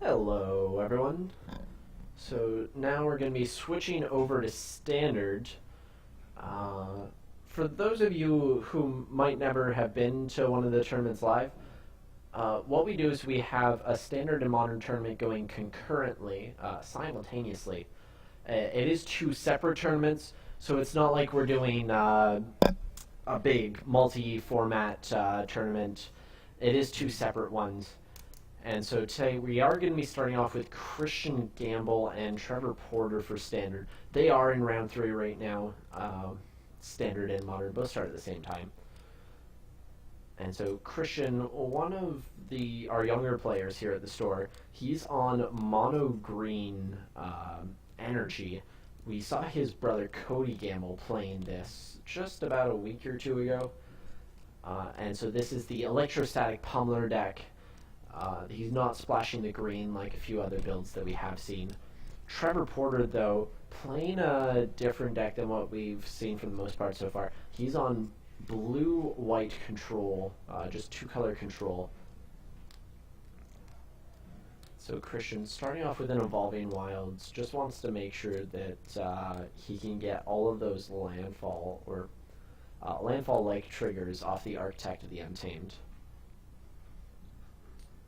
Hello, everyone. So now we're going to be switching over to standard. Uh, for those of you who might never have been to one of the tournaments live, what we do is we have a standard and modern tournament going concurrently, simultaneously. It is two separate tournaments, so it's not like we're doing a big multi-format tournament. It is two separate ones. And so today we are going to be starting off with Christian Gamble and Trevor Porter for standard. They are in round 3 right now. Standard and modern both start at the same time. And so Christian, one of our younger players here at the store, he's on mono green energy. We saw his brother Cody Gamble playing this just about a week or two ago. And so this is the electrostatic pummeler deck. He's not splashing the green like a few other builds that we have seen. Trevor Porter, though, playing a different deck than what we've seen for the most part so far. He's on blue-white control, just two-color control. So Christian, starting off with an Evolving Wilds, just wants to make sure that he can get all of those landfall or landfall-like triggers off the Architect of the Untamed.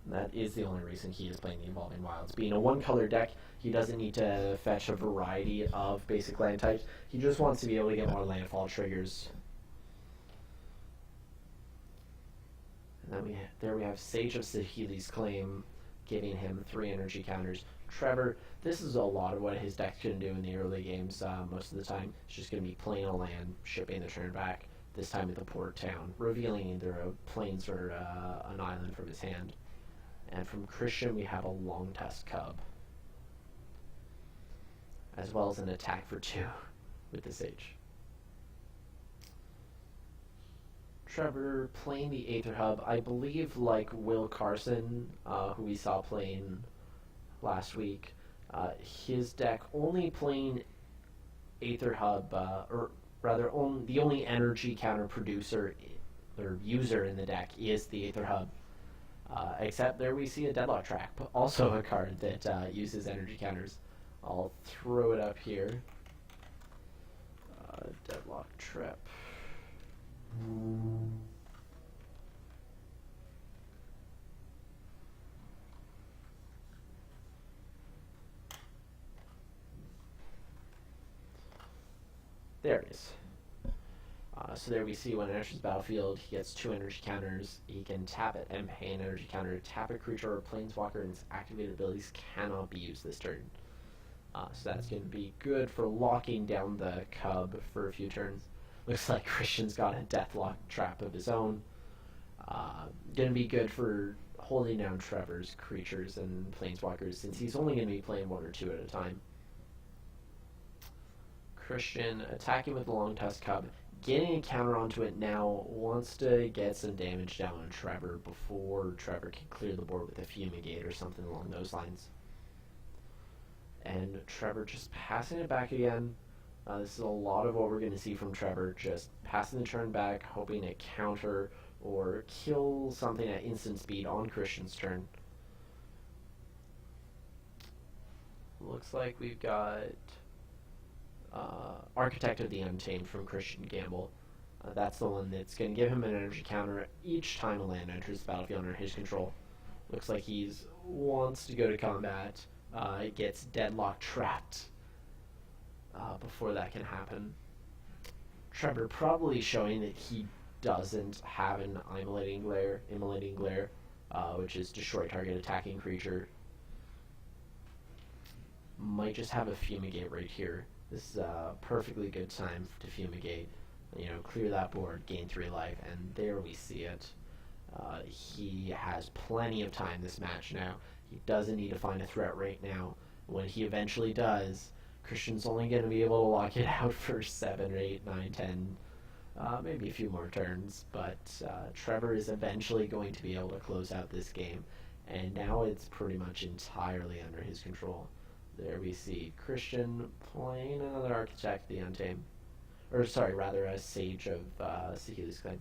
That is the only reason he is playing the Evolving Wilds. Being a one-color deck, he doesn't need to fetch a variety of basic land types. He just wants to be able to get more landfall triggers. And then there we have Sage of Saheeli's Claim, giving him 3 energy counters. Trevor, this is a lot of what his deck's going to do in the early games most of the time. It's just going to be playing a land, shipping the turn back, this time at the port town, revealing either a plains or an island from his hand. And from Christian, we have a Long Tusk Cub, as well as an attack for 2 with the Sage. Trevor playing the Aether Hub, I believe like Will Carson, who we saw playing last week, his deck only playing Aether Hub, or rather the only energy counter producer or user in the deck is the Aether Hub. Except there we see a Deadlock Trap, also a card that uses energy counters. I'll throw it up here. Deadlock Trap. There it is. So there we see when it enters the battlefield, he gets 2 energy counters. He can tap it and pay an energy counter. Tap a creature or a planeswalker, and its activated abilities cannot be used this turn. So that's going to be good for locking down the Cub for a few turns. Looks like Christian's got a Deathlock Trap of his own. Going to be good for holding down Trevor's creatures and planeswalkers, since he's only going to be playing 1 or 2 at a time. Christian attacking with the Long Tusk Cub. Getting a counter onto it now, wants to get some damage down on Trevor before Trevor can clear the board with a Fumigate or something along those lines. And Trevor just passing it back again. This is a lot of what we're going to see from Trevor, just passing the turn back, hoping to counter or kill something at instant speed on Christian's turn. Looks like we've got Architect of the Untamed from Christian Gamble. That's the one that's going to give him an energy counter each time a land enters the battlefield under his control. Looks like he wants to go to combat. It gets Deadlock Trapped before that can happen. Trevor probably showing that he doesn't have an Immolating Glare, which is destroy target attacking creature. Might just have a Fumigate right here. This is a perfectly good time to Fumigate. Clear that board, gain 3 life, and there we see it. He has plenty of time this match now. He doesn't need to find a threat right now. When he eventually does, Christian's only going to be able to lock it out for 7, 8, 9, 10, maybe a few more turns. But Trevor is eventually going to be able to close out this game. And now it's pretty much entirely under his control. There we see Christian playing another Architect, the Untamed. Or, sorry, rather a Sage of Saheeli's Claim.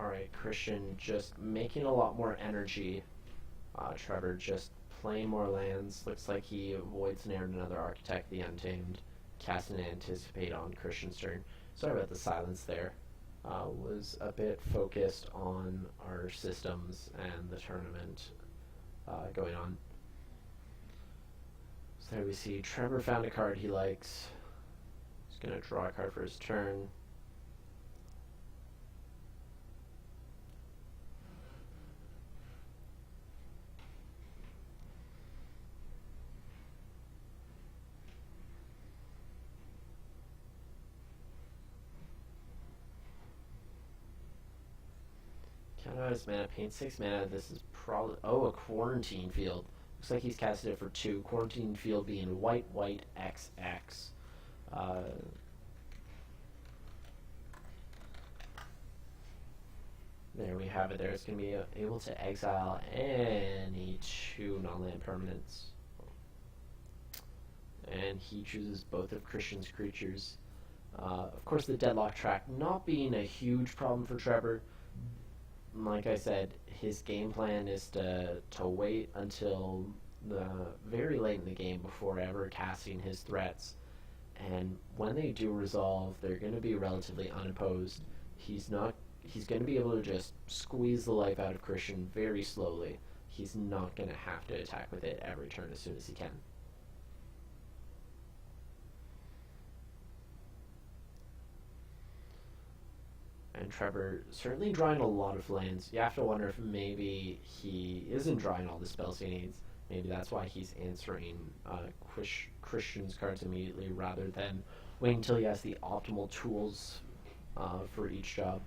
Alright, Christian just making a lot more energy. Trevor just playing more lands. Looks like he avoids another Architect the Untamed. Cast and Anticipate on Christian's turn. Sorry about the silence there. Was a bit focused on our systems and the tournament going on. So there we see Trevor found a card he likes. He's going to draw a card for his turn. Count out his mana, paint 6 mana. This is probably... Oh, a Quarantine Field. Looks like he's casted it for 2. Quarantine Field being white, white, XX. There we have it there. It's going to be able to exile any 2 non-land permanents. And he chooses both of Christian's creatures. Of course, the Deadlock track not being a huge problem for Trevor. Like I said, his game plan is to wait until the very late in the game before ever casting his threats. And when they do resolve, they're going to be relatively unopposed. He's going to be able to just squeeze the life out of Christian very slowly. He's not going to have to attack with it every turn as soon as he can. And Trevor certainly drawing a lot of lands. You have to wonder if maybe he isn't drawing all the spells he needs. Maybe that's why he's answering Christian's cards immediately rather than waiting until he has the optimal tools for each job.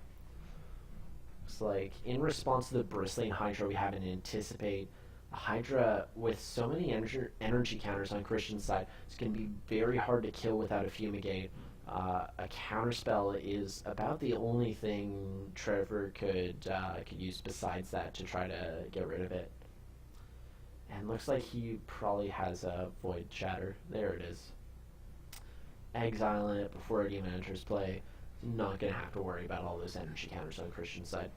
Looks like in response to the Bristling Hydra we have an Anticipate. A Hydra with so many energy counters on Christian's side, it's going to be very hard to kill without a Fumigate. A counterspell is about the only thing Trevor could use besides that to try to get rid of it. And looks like he probably has a Void Shatter. There it is. Exiling it before it even enters play. Not going to have to worry about all those energy counters on Christian's side.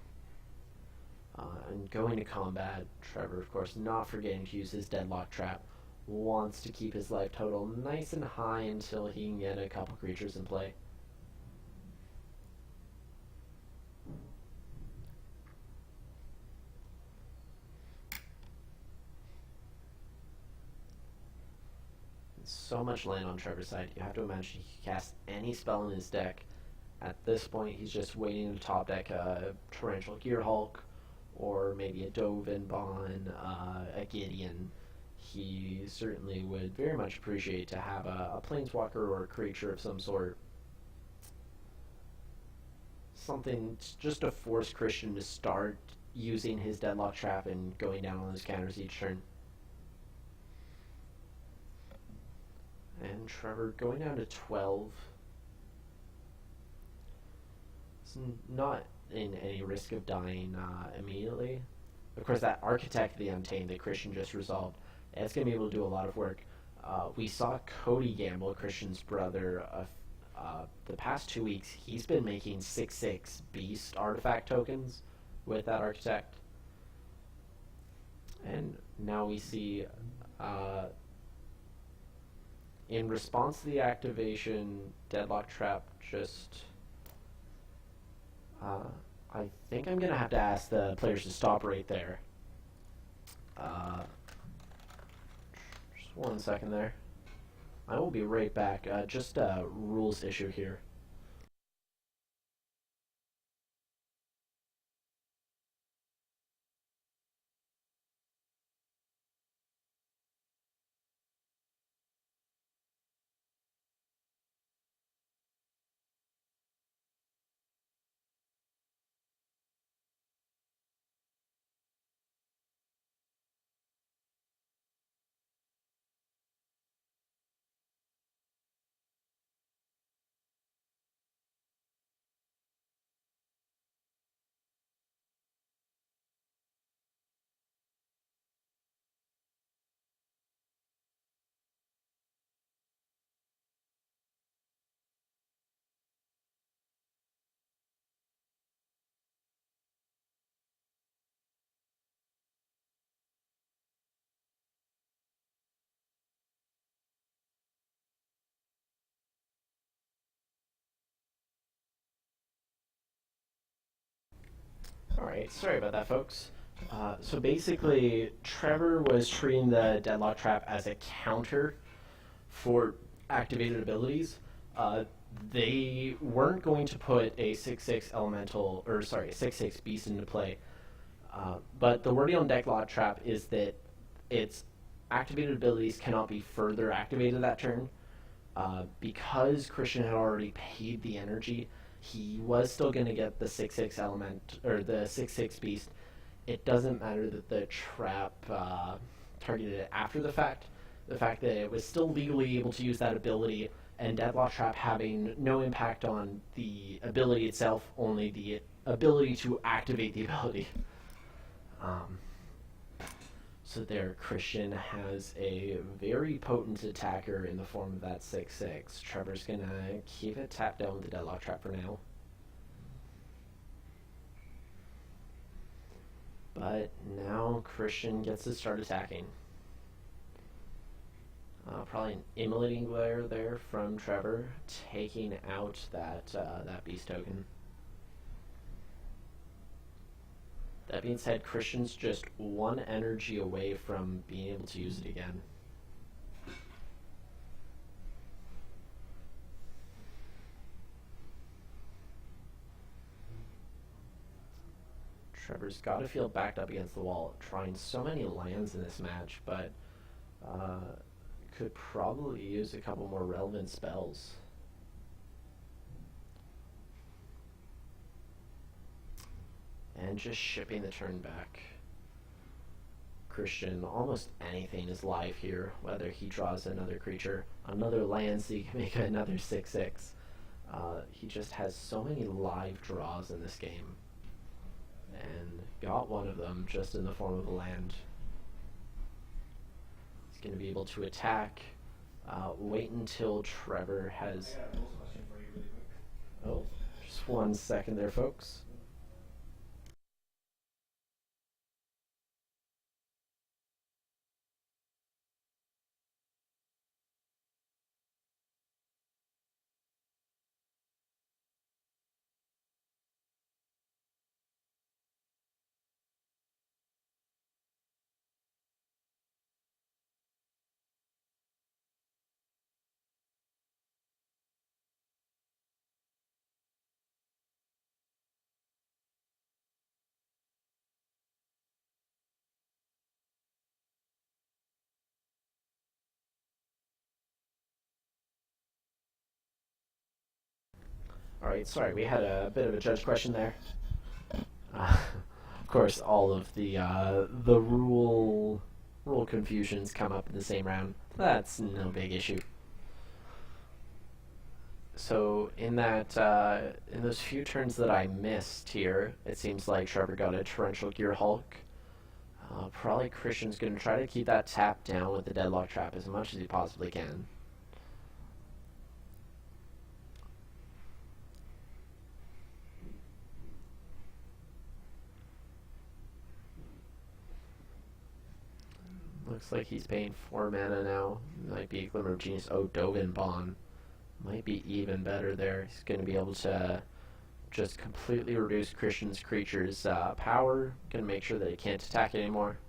And going to combat, Trevor, of course, not forgetting to use his Deadlock Trap. Wants to keep his life total nice and high until he can get a couple creatures in play. So much land on Trevor's side. You have to imagine he can cast any spell in his deck. At this point, he's just waiting to top deck a Torrential Gearhulk, or maybe a Dovin Bond, a Gideon. He certainly would very much appreciate to have a Planeswalker or a creature of some sort. Something just to force Christian to start using his Deadlock Trap and going down on those counters each turn. And Trevor going down to 12. It's not in any risk of dying immediately. Of course, that Architect the Untamed that Christian just resolved, it's going to be able to do a lot of work. We saw Cody Gamble, Christian's brother, the past 2 weeks. He's been making 6/6 Beast artifact tokens with that Architect. And now we see, in response to the activation, Deadlock Trap just... I think I'm going to have to ask the players to stop right there. Just 1 second there. I will be right back. Just a rules issue here. Alright, sorry about that, folks. So basically, Trevor was treating the Deadlock Trap as a counter for activated abilities. Uh, they weren't going to put a 6/6 elemental, or sorry, a 6/6 beast into play. But the wording on Deadlock Trap is that its activated abilities cannot be further activated that turn. Because Christian had already paid the energy, he was still going to get the 6/6 element, or the 6/6 beast. It doesn't matter that the trap targeted it after the fact. The fact that it was still legally able to use that ability, and Deadlock Trap having no impact on the ability itself, only the ability to activate the ability. Um, so there, Christian has a very potent attacker in the form of that 6/6. Trevor's gonna keep it tapped down with the Deadlock Trap for now. But now Christian gets to start attacking. Probably an immolating glare there from Trevor, taking out that beast token. That being said, Christian's just one energy away from being able to use it again. Trevor's got to feel backed up against the wall, trying so many lands in this match, but could probably use a couple more relevant spells. And just shipping the turn back. Christian, almost anything is live here, whether he draws another creature, another land so he can make another 6/6. He just has so many live draws in this game. And got one of them just in the form of a land. He's going to be able to attack. Wait until Trevor has... Oh, just 1 second there, folks. Alright, sorry, we had a bit of a judge question there. Of course, all of the rule confusions come up in the same round. That's no big issue. So in those few turns that I missed here, it seems like Trevor got a Torrential Gear Hulk. Probably Christian's going to try to keep that tap down with the Deadlock Trap as much as he possibly can. Looks like he's paying 4 mana now. Might be a Glimmer of Genius. Oh, Dovan Bond. Might be even better there. He's going to be able to just completely reduce Christian's creature's power. Going to make sure that he can't attack it anymore.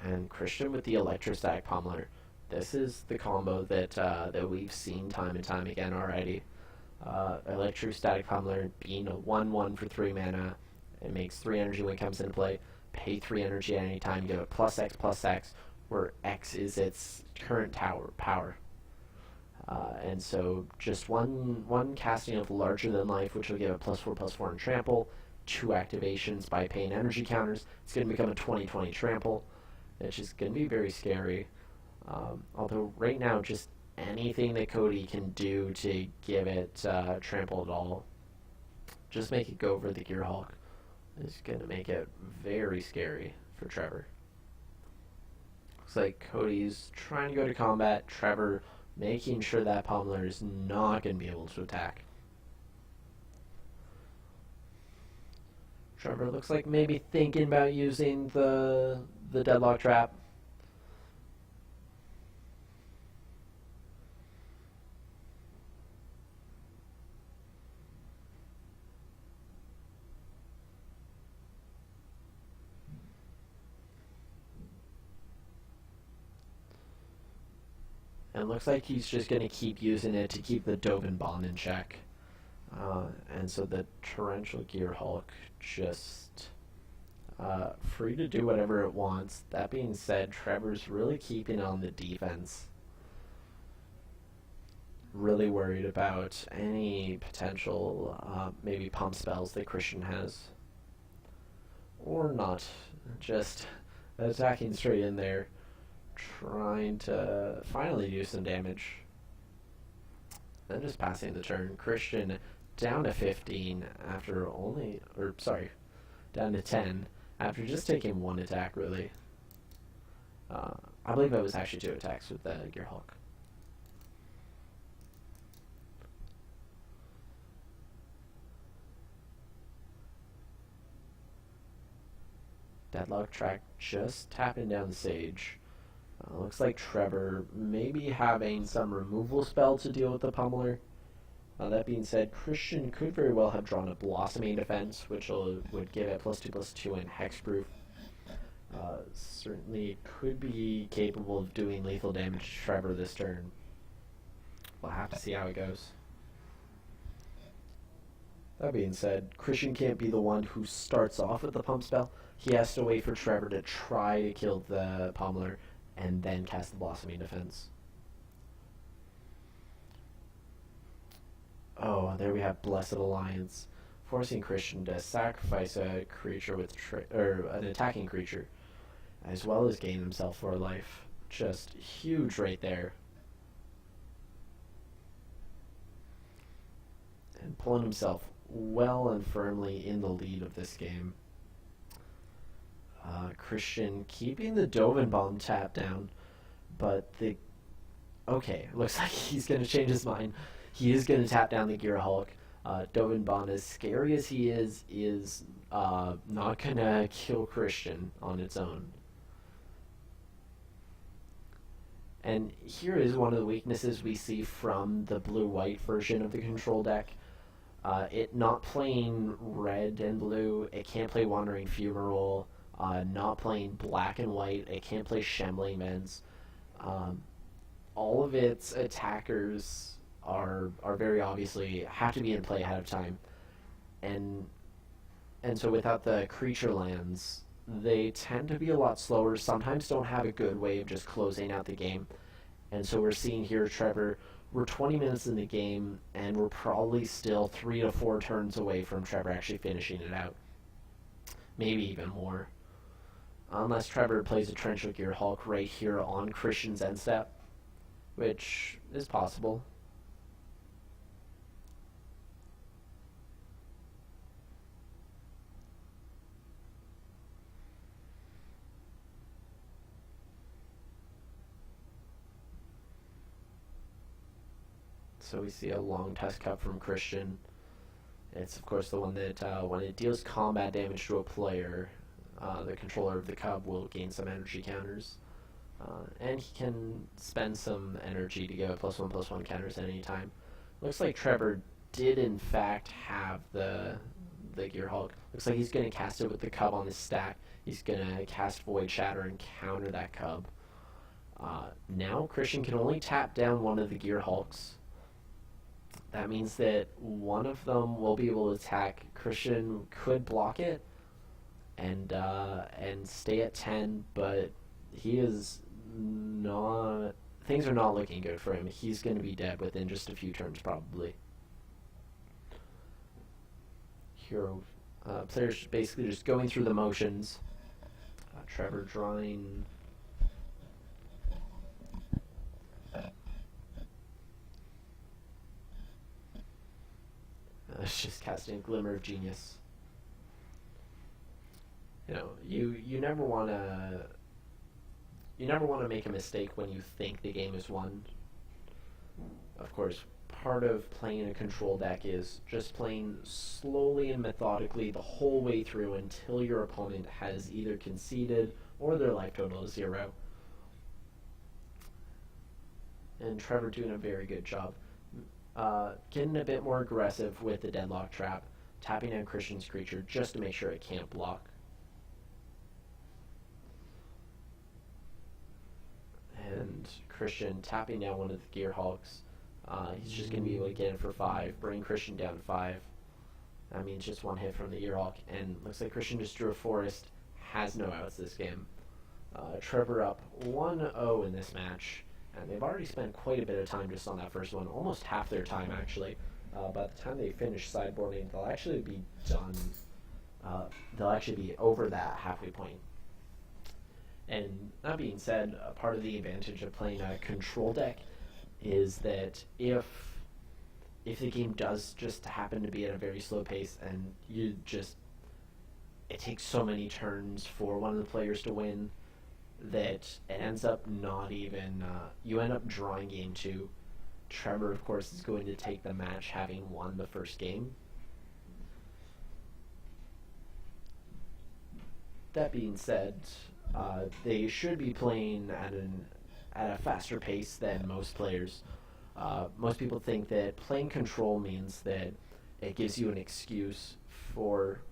And Christian with the Electrostatic Pummeler. This is the combo that we've seen time and time again already. Electrostatic Pummeler being a 1/1 for 3 mana. It makes 3 energy when it comes into play. Pay 3 energy at any time, give it +X/+X, where X is its current power. And so just one casting of Larger Than Life, which will give it +4/+4 in trample, 2 activations by paying energy counters. It's going to become a 20/20 trample, which is going to be very scary. Although right now, just anything that Cody can do to give it trample at all, just make it go for the Gear Hulk, is going to make it very scary for Trevor. Looks like Cody's trying to go to combat. Trevor making sure that pummeler is not going to be able to attack. Trevor looks like maybe thinking about using the deadlock trap. And it looks like he's just going to keep using it to keep the Dovin Bond in check. And so the Torrential Gear Hulk just free to do whatever it wants. That being said, Trevor's really keeping on the defense. Really worried about any potential maybe pump spells that Christian has. Or not. Just attacking straight in there. Trying to finally do some damage. Then just passing the turn. Christian down to 15 after only, or sorry, down to 10 after just taking one attack, really. I believe it was actually 2 attacks with the Gearhulk. Deadlock track just tapping down the Sage. Looks like Trevor maybe having some removal spell to deal with the pummeler. That being said, Christian could very well have drawn a Blossoming Defense, which would give it +2/+2 and Hexproof. Certainly could be capable of doing lethal damage to Trevor this turn. We'll have to see how it goes. That being said, Christian can't be the one who starts off with the pump spell. He has to wait for Trevor to try to kill the pummeler and then cast the Blossoming Defense. Oh, there we have Blessed Alliance, forcing Christian to sacrifice a creature with an attacking creature, as well as gain himself 4 life. Just huge right there. And pulling himself well and firmly in the lead of this game. Christian keeping the Dovin Bomb tapped down, but okay, looks like he's going to change his mind. He is going to tap down the Gearhulk. Dovin Bond, as scary as he is not going to kill Christian on its own. And here is one of the weaknesses we see from the blue-white version of the control deck. It not playing red and blue, it can't play Wandering Fumarole. Not playing black and white, it can't play Shambling Mends. All of its attackers are very obviously have to be in play ahead of time, and so without the creature lands, they tend to be a lot slower. Sometimes don't have a good way of just closing out the game, and so we're seeing here Trevor. We're 20 minutes in the game, and we're probably still 3 to 4 turns away from Trevor actually finishing it out, maybe even more. Unless Trevor plays a Torrential Gearhulk right here on Christian's end step, which is possible. So we see a long test cut from Christian. It's of course the one that when it deals combat damage to a player, the controller of the cub will gain some energy counters. And he can spend some energy to give it +1/+1 counters at any time. Looks like Trevor did in fact have the Gearhulk. Looks like he's going to cast it with the cub on his stack. He's going to cast Void Shatter and counter that cub. Now Christian can only tap down one of the Gearhulks. That means that one of them will be able to attack. Christian could block it and stay at 10, but he is not. Things are not looking good for him. He's going to be dead within just a few turns, probably. Hero players basically just going through the motions. Trevor drawing. It's just casting Glimmer of Genius. You never want to make a mistake when you think the game is won. Of course, part of playing a control deck is just playing slowly and methodically the whole way through until your opponent has either conceded or their life total is 0. And Trevor doing a very good job. Getting a bit more aggressive with the deadlock trap, tapping on Christian's creature just to make sure it can't block. And Christian tapping down one of the Gearhulks. He's just going to be able to get in for 5, bring Christian down to 5. That means just one hit from the Gearhulk, and looks like Christian just drew a forest, has no outs this game. Trevor up 1-0 in this match, and they've already spent quite a bit of time just on that first one, almost half their time actually. By the time they finish sideboarding, they'll actually be done. They'll actually be over that halfway point. And that being said, part of the advantage of playing a control deck is that if the game does just happen to be at a very slow pace and it takes so many turns for one of the players to win that it ends up not even, you end up drawing game 2. Trevor, of course, is going to take the match having won the first game. That being said, they should be playing at a faster pace than most players. Most people think that playing control means that it gives you an excuse for...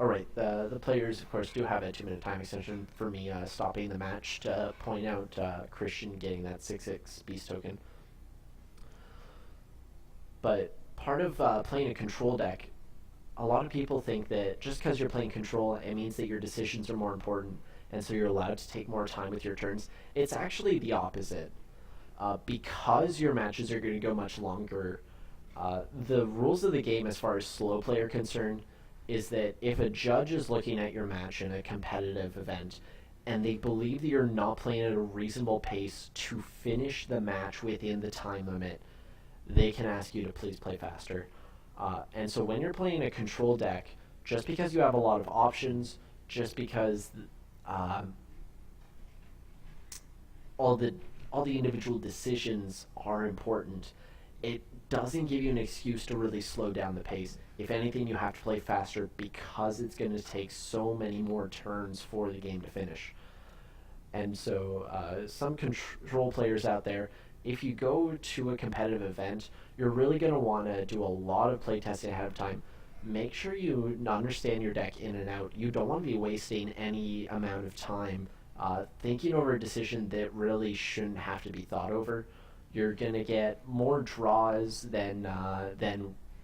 Alright, the players, of course, do have a 2-minute time extension for me stopping the match to point out Christian getting that 6/6 beast token. But part of playing a control deck, a lot of people think that just because you're playing control, it means that your decisions are more important, and so you're allowed to take more time with your turns. It's actually the opposite. Because your matches are going to go much longer, the rules of the game as far as slow play are concerned is that if a judge is looking at your match in a competitive event and they believe that you're not playing at a reasonable pace to finish the match within the time limit, they can ask you to please play faster. And so when you're playing a control deck, just because you have a lot of options, just because all the individual decisions are important, it doesn't give you an excuse to really slow down the pace. If anything, you have to play faster because it's going to take so many more turns for the game to finish. And so some control players out there, if you go to a competitive event, you're really going to want to do a lot of playtesting ahead of time. Make sure you understand your deck in and out. You don't want to be wasting any amount of time thinking over a decision that really shouldn't have to be thought over. You're going to get more draws than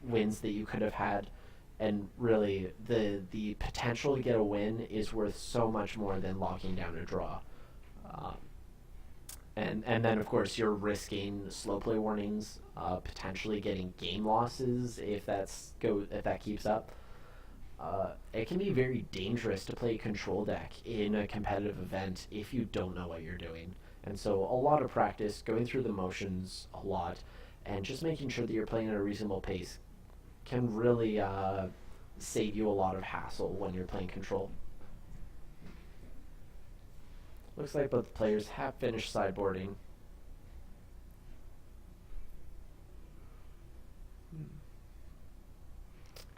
wins that you could have had, and really the potential to get a win is worth so much more than locking down a draw. And then of course you're risking slow play warnings, potentially getting game losses if that keeps up. It can be very dangerous to play a control deck in a competitive event if you don't know what you're doing. And so a lot of practice, going through the motions a lot, and just making sure that you're playing at a reasonable pace can really save you a lot of hassle when you're playing control. Looks like both players have finished sideboarding.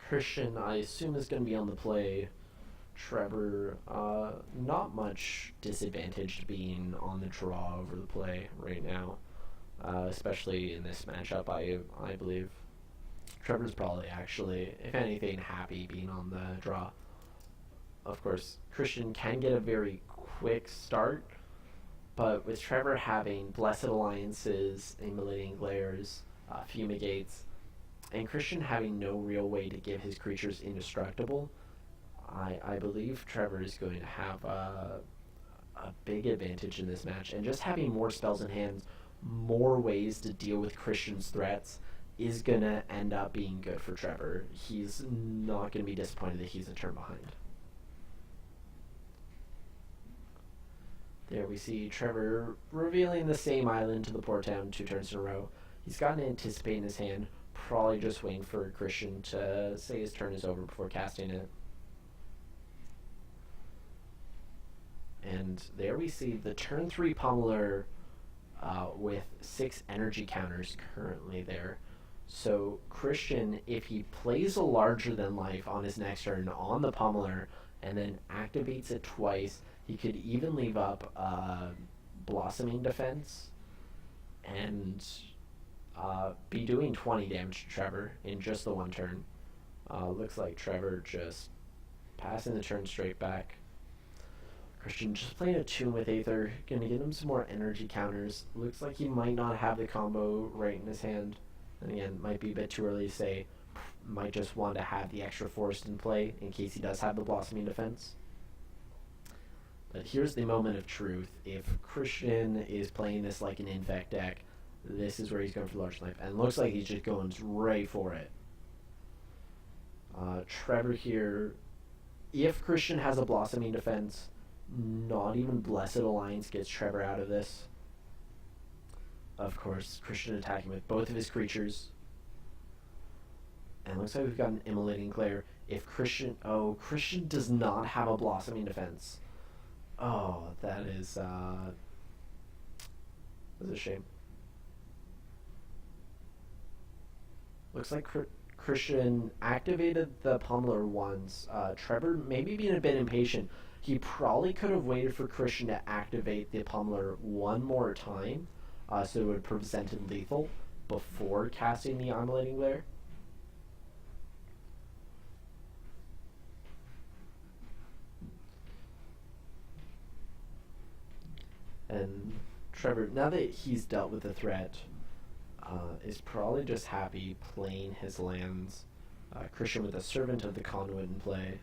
Christian, I assume, is going to be on the play. Trevor, not much disadvantage being on the draw over the play right now, especially in this matchup, I believe. Trevor's probably actually, if anything, happy being on the draw. Of course, Christian can get a very quick start, but with Trevor having Blessed Alliances, Immolating Glares, Fumigates, and Christian having no real way to give his creatures indestructible, I believe Trevor is going to have a big advantage in this match. And just having more spells in hand, more ways to deal with Christian's threats, is going to end up being good for Trevor. He's not going to be disappointed that he's a turn behind. There we see Trevor revealing the same island to the port town 2 turns in a row. He's got an Anticipate in his hand, probably just waiting for Christian to say his turn is over before casting it. And there we see the turn 3 pummeler with 6 energy counters currently there. So Christian, if he plays a larger than life on his next turn on the pummeler and then activates it twice, he could even leave up blossoming defense and be doing 20 damage to Trevor in just the one turn. Looks like Trevor just passing the turn straight back. Christian just playing a tune with Aether, gonna get him some more energy counters. Looks like he might not have the combo right in his hand. And again, might be a bit too early to say. Might just want to have the extra forest in play in case he does have the blossoming defense. But here's the moment of truth. If Christian is playing this like an infect deck, this is where he's going for large knife. And it looks like he's just going right for it. Trevor here, if Christian has a blossoming defense, not even Blessed Alliance gets Trevor out of this. Of course, Christian attacking with both of his creatures. And it looks like we've got an Immolating Glare. If Christian... Oh, Christian does not have a blossoming defense. Oh, that is... that's a shame. Looks like Christian activated the pummeler once. Trevor maybe being a bit impatient. He probably could have waited for Christian to activate the pummeler one more time, so it would have prevented lethal before casting the Immolating Glare. And Trevor, now that he's dealt with the threat, is probably just happy playing his lands. Christian with a Servant of the Conduit in play.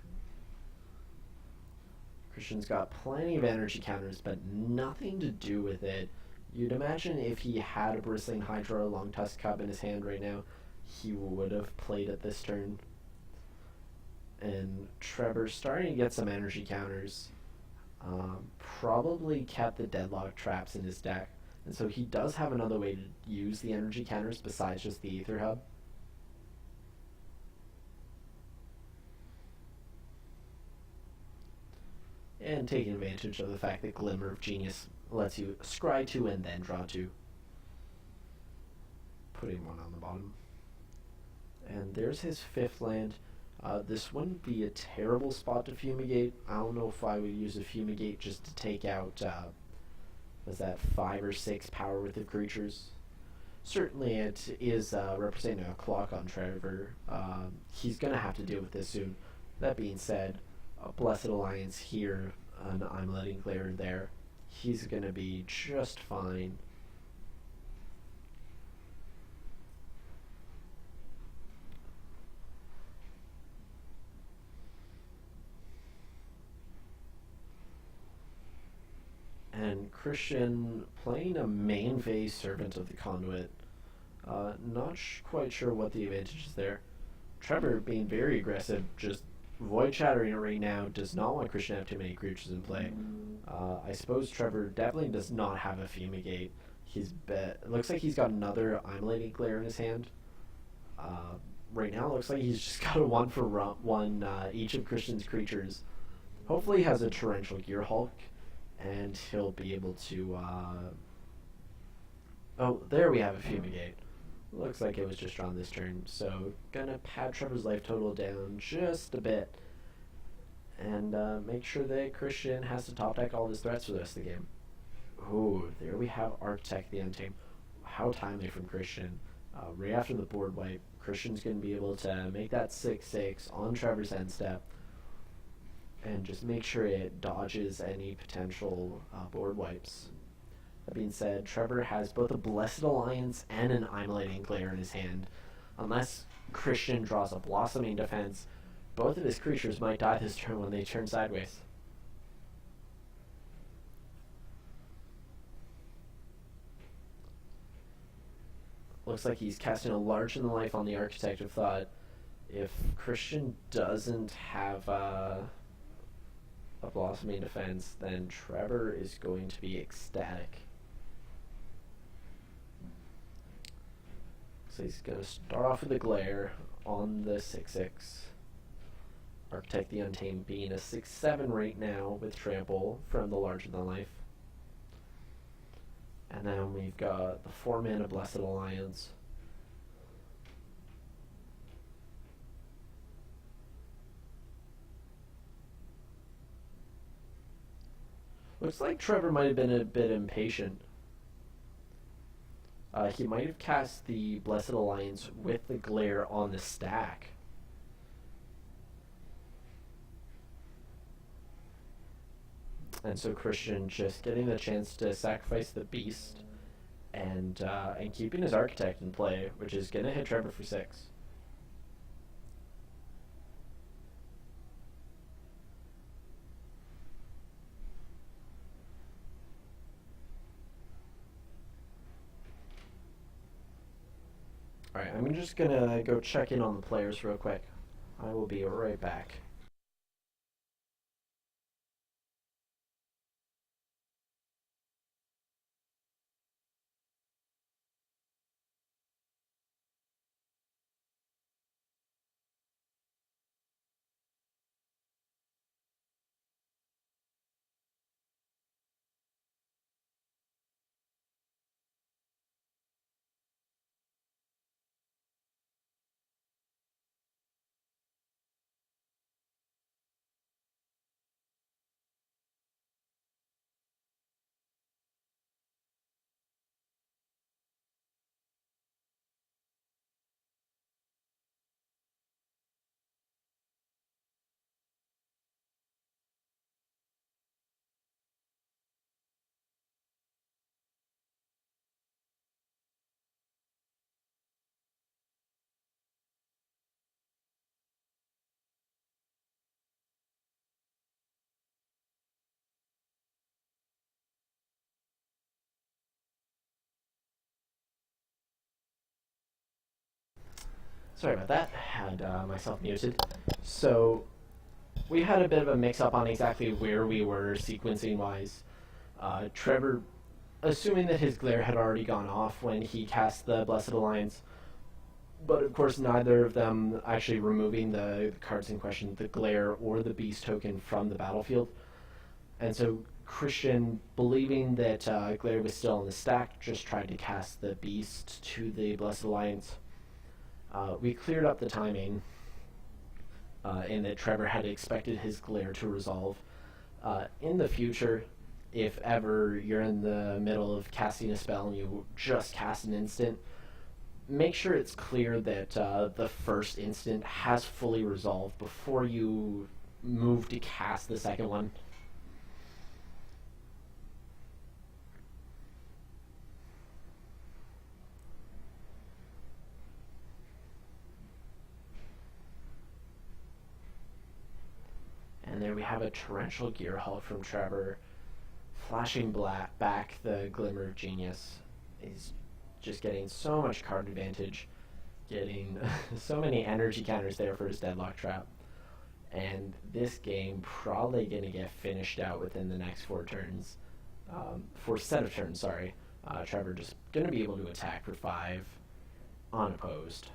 Christian's got plenty of energy counters, but nothing to do with it. You'd imagine if he had a Bristling Hydra or Long Tusk Cub in his hand right now, he would have played it this turn. And Trevor starting to get some energy counters. Probably kept the Deadlock traps in his deck. And so he does have another way to use the energy counters besides just the Aether Hub. And taking advantage of the fact that Glimmer of Genius lets you scry 2 and then draw 2. Putting 1 on the bottom. And there's his 5th land. This wouldn't be a terrible spot to Fumigate. I don't know if I would use a Fumigate just to take out, was that 5 or 6 power worth of creatures? Certainly it is representing a clock on Trevor. He's going to have to deal with this soon. That being said, Blessed Alliance here, an Immolating Glare there. He's going to be just fine. And Christian playing a main phase Servant of the Conduit. Not quite sure what the advantage is there. Trevor being very aggressive, just Void Shattering it right now, does not want Christian to have too many creatures in play. I suppose Trevor definitely does not have a Fumigate. It looks like he's got another Immolating Glare in his hand. Right now it looks like he's just got a 1 for 1 each of Christian's creatures. Hopefully he has a Torrential Gear Hulk, and he'll be able to... Oh, there we have a Fumigate. Looks like it was just drawn this turn, so gonna pad Trevor's life total down just a bit and make sure that Christian has to top deck all of his threats for the rest of the game. Ooh, there we have Architect the Untamed. How timely from Christian. Right after the board wipe, Christian's gonna be able to make that 6/6 on Trevor's end step and just make sure it dodges any potential board wipes. That being said, Trevor has both a Blessed Alliance and an Immolating Glare in his hand. Unless Christian draws a Blossoming Defense, both of his creatures might die this turn when they turn sideways. Looks like he's casting a Large in the Life on the Architect of Thought. If Christian doesn't have a Blossoming Defense, then Trevor is going to be ecstatic. So he's going to start off with the Glare on the 6/6. Architect the Untamed being a 6/7 right now with trample from the Larger Than Life. And then we've got the 4-mana Blessed Alliance. Looks like Trevor might have been a bit impatient. He might have cast the Blessed Alliance with the Glare on the stack. And so Christian just getting the chance to sacrifice the Beast and keeping his Architect in play, which is going to hit Trevor for 6. Alright, I'm just going to go check in on the players real quick. I will be right back. Sorry about that. Had myself muted. So we had a bit of a mix-up on exactly where we were sequencing-wise. Trevor, assuming that his Glare had already gone off when he cast the Blessed Alliance, but of course neither of them actually removing the cards in question, the Glare or the Beast token, from the battlefield. And so Christian, believing that Glare was still on the stack, just tried to cast the Beast to the Blessed Alliance. We cleared up the timing in that Trevor had expected his Glare to resolve. In the future, if ever you're in the middle of casting a spell and you just cast an instant, make sure it's clear that the first instant has fully resolved before you move to cast the second one. And there we have a Torrential Gearhulk from Trevor, flashing back the Glimmer of Genius. He's just getting so much card advantage, getting so many energy counters there for his Deadlock Trap. And this game probably going to get finished out within the next 4 turns. 4 set of turns, sorry. Trevor just going to be able to attack for 5 unopposed.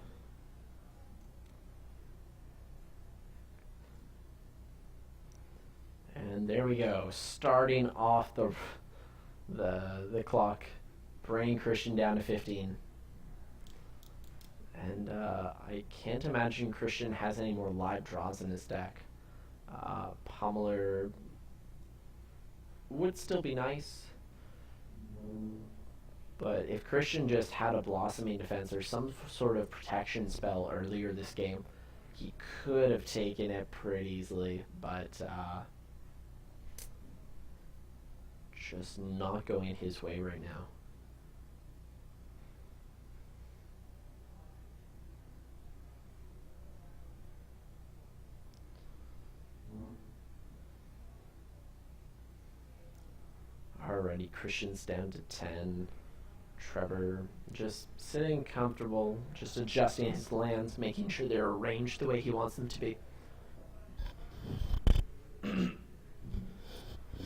And there we go, starting off the clock, bringing Christian down to 15. And I can't imagine Christian has any more live draws in his deck. Pummeler would still be nice, but if Christian just had a Blossoming Defense or some sort of protection spell earlier this game, he could have taken it pretty easily, but just not going his way right now. Alrighty, Christian's down to 10. Trevor just sitting comfortable, just adjusting his lands, making sure they're arranged the way he wants them to be.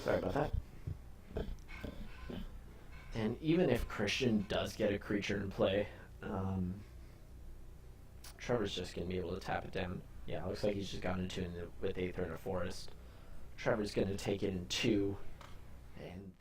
Sorry about that. And even if Christian does get a creature in play, Trevor's just going to be able to tap it down. Yeah, looks like he's just got into it with Aether in a forest. Trevor's going to take it in 2, and